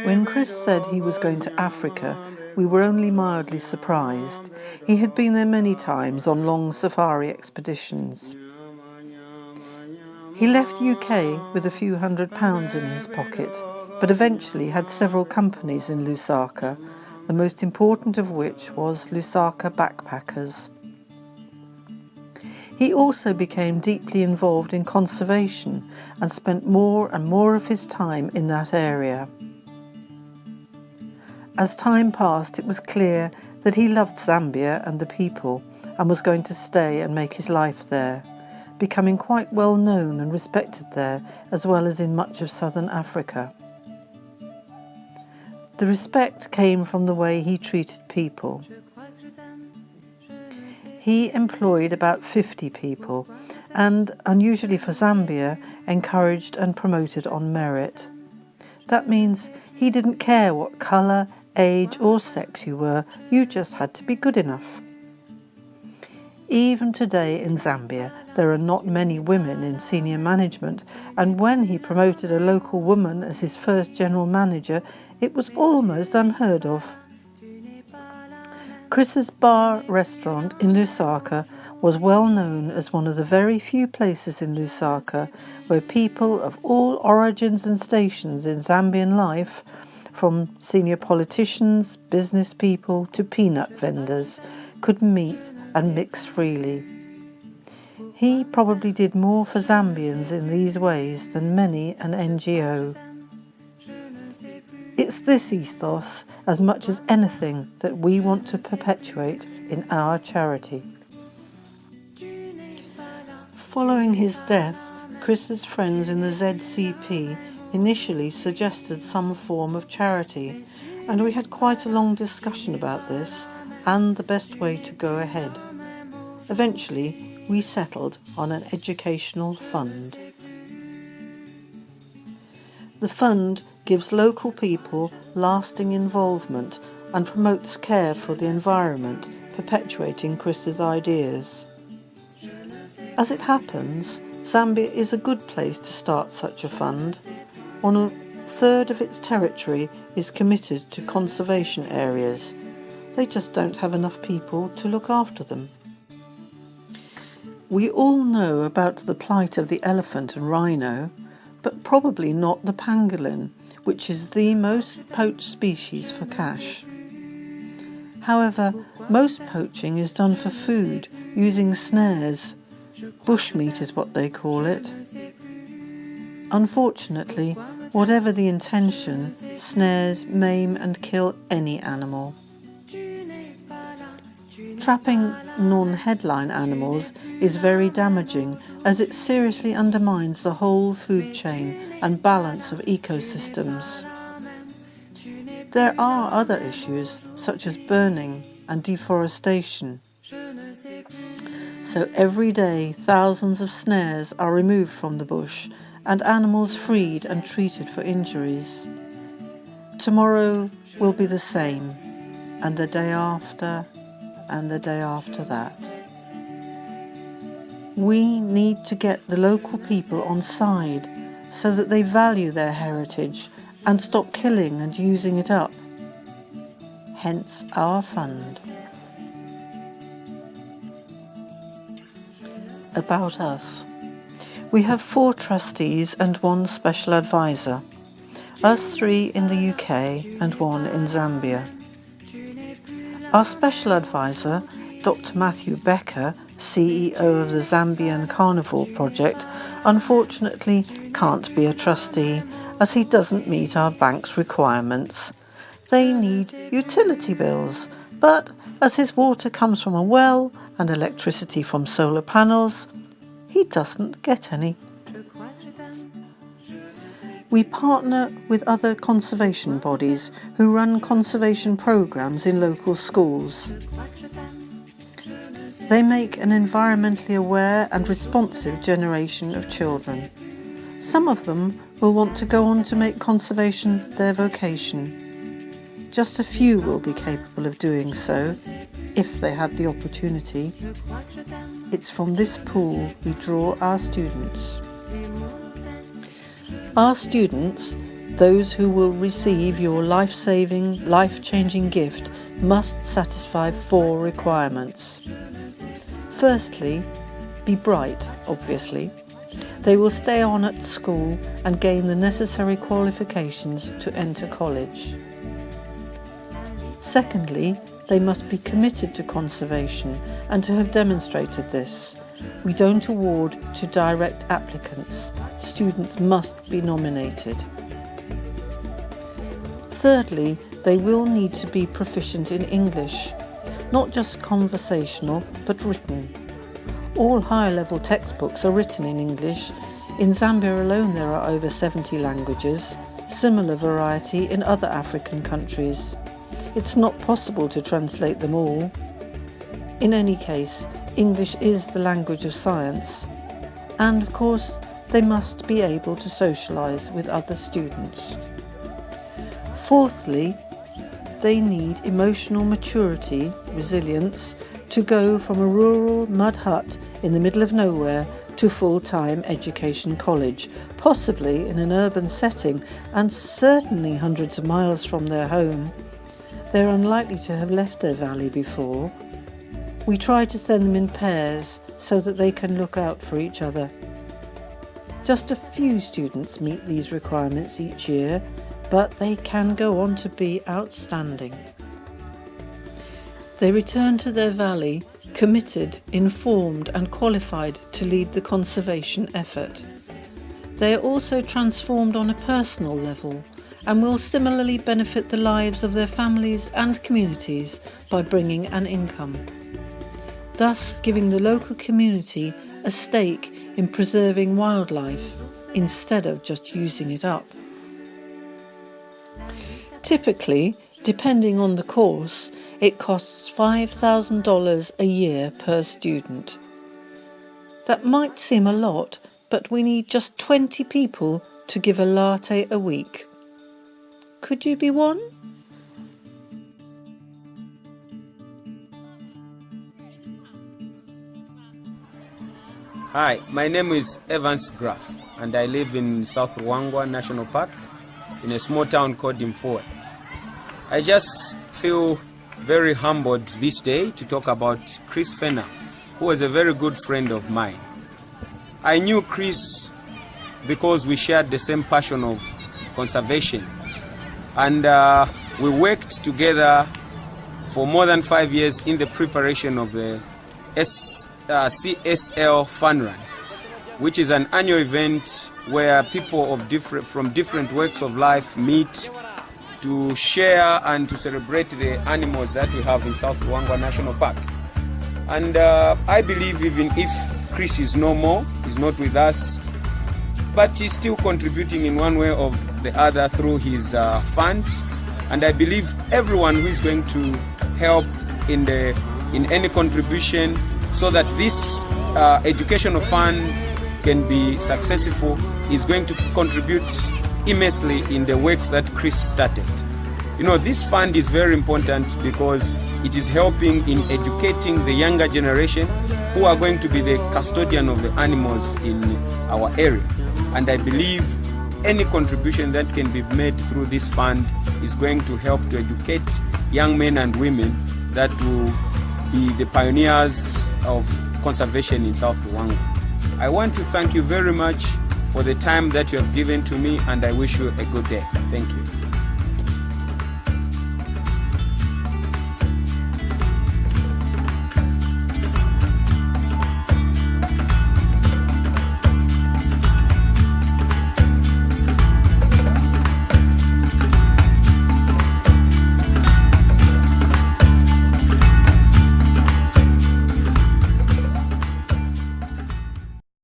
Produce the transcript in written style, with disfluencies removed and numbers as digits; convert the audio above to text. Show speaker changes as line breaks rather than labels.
When Chris said he was going to Africa, we were only mildly surprised. He had been there many times on long safari expeditions. He left UK with a few £100s in his pocket, but eventually had several companies in Lusaka, the most important of which was Lusaka Backpackers. He also became deeply involved in conservation and spent more and more of his time in that area. As time passed, it was clear that he loved Zambia and the people and was going to stay and make his life there, becoming quite well known and respected there as well as in much of southern Africa. The respect came from the way he treated people. He employed about 50 people and, unusually for Zambia, encouraged and promoted on merit. That means he didn't care what colour, age or sex you were, you just had to be good enough. Even today in Zambia, there are not many women in senior management, and when he promoted a local woman as his first general manager, it was almost unheard of. Chris's bar restaurant in Lusaka was well known as one of the very few places in Lusaka where people of all origins and stations in Zambian life, from senior politicians, business people to peanut vendors, could meet and mix freely. He probably did more for Zambians in these ways than many an NGO. It's this ethos, as much as anything, that we want to perpetuate in our charity. Following his death, Chris's friends in the ZCP initially suggested some form of charity, and we had quite a long discussion about this and the best way to go ahead. Eventually, we settled on an educational fund. The fund gives local people lasting involvement and promotes care for the environment, perpetuating Chris's ideas. As it happens, Zambia is a good place to start such a fund. 1/3 of its territory is committed to conservation areas. They just don't have enough people to look after them. We all know about the plight of the elephant and rhino, but probably not the pangolin, which is the most poached species for cash. However, most poaching is done for food, using snares. Bushmeat is what they call it. Unfortunately, whatever the intention, snares maim and kill any animal. Trapping non-headline animals is very damaging, as it seriously undermines the whole food chain and balance of ecosystems. There are other issues, such as burning and deforestation. So every day, thousands of snares are removed from the bush and animals freed and treated for injuries. Tomorrow will be the same, and the day after, and the day after that. We need to get the local people on side so that they value their heritage and stop killing and using it up. Hence our fund. About us. We have 4 trustees and 1 special advisor. Us 3 in the UK and 1 in Zambia. Our special advisor, Dr. Matthew Becker, CEO of the Zambian Carnivore Project, unfortunately can't be a trustee as he doesn't meet our bank's requirements. They need utility bills, but as his water comes from a well and electricity from solar panels, he doesn't get any. We partner with other conservation bodies who run conservation programs in local schools. They make an environmentally aware and responsive generation of children. Some of them will want to go on to make conservation their vocation. Just a few will be capable of doing so, if they had the opportunity. It's from this pool we draw our students. Our students, those who will receive your life-saving, life-changing gift, must satisfy 4 requirements. Firstly, be bright, obviously. They will stay on at school and gain the necessary qualifications to enter college. Secondly, they must be committed to conservation and to have demonstrated this. We don't award to direct applicants. Students must be nominated. Thirdly, they will need to be proficient in English, not just conversational, but written. All higher-level textbooks are written in English. In Zambia alone there are over 70 languages, similar variety in other African countries. It's not possible to translate them all. In any case, English is the language of science, and of course they must be able to socialise with other students. Fourthly, they need emotional maturity, resilience, to go from a rural mud hut in the middle of nowhere to full-time education college, possibly in an urban setting and certainly hundreds of miles from their home. They're unlikely to have left their valley before. We try to send them in pairs so that they can look out for each other. Just a few students meet these requirements each year, but they can go on to be outstanding. They return to their valley committed, informed and qualified to lead the conservation effort. They are also transformed on a personal level and will similarly benefit the lives of their families and communities by bringing an income, thus giving the local community a stake in preserving wildlife instead of just using it up. Typically, depending on the course, it costs $5,000 a year per student. That might seem a lot, but we need just 20 people to give a latte a week. Could you be one?
Hi, my name is Evans Graff and I live in South Ruangwa National Park in a small town called Imfoe. I just feel very humbled this day to talk about Chris Fenner, who was a very good friend of mine. I knew Chris because we shared the same passion of conservation, and we worked together for more than 5 years in the preparation of the CSL Fun Run, which is an annual event where people from different walks of life meet to share and to celebrate the animals that we have in South Ruangwa National Park. And I believe even if Chris is no more, he's not with us, but he's still contributing in one way or the other through his fund. And I believe everyone who is going to help in any contribution so that this educational fund can be successful is going to contribute immensely in the works that Chris started. You know, this fund is very important because it is helping in educating the younger generation who are going to be the custodian of the animals in our area. And I believe any contribution that can be made through this fund is going to help to educate young men and women that will be the pioneers of conservation in South Ruangwa. I want to thank you very much for the time that you have given to me, and I wish you a good day. Thank you.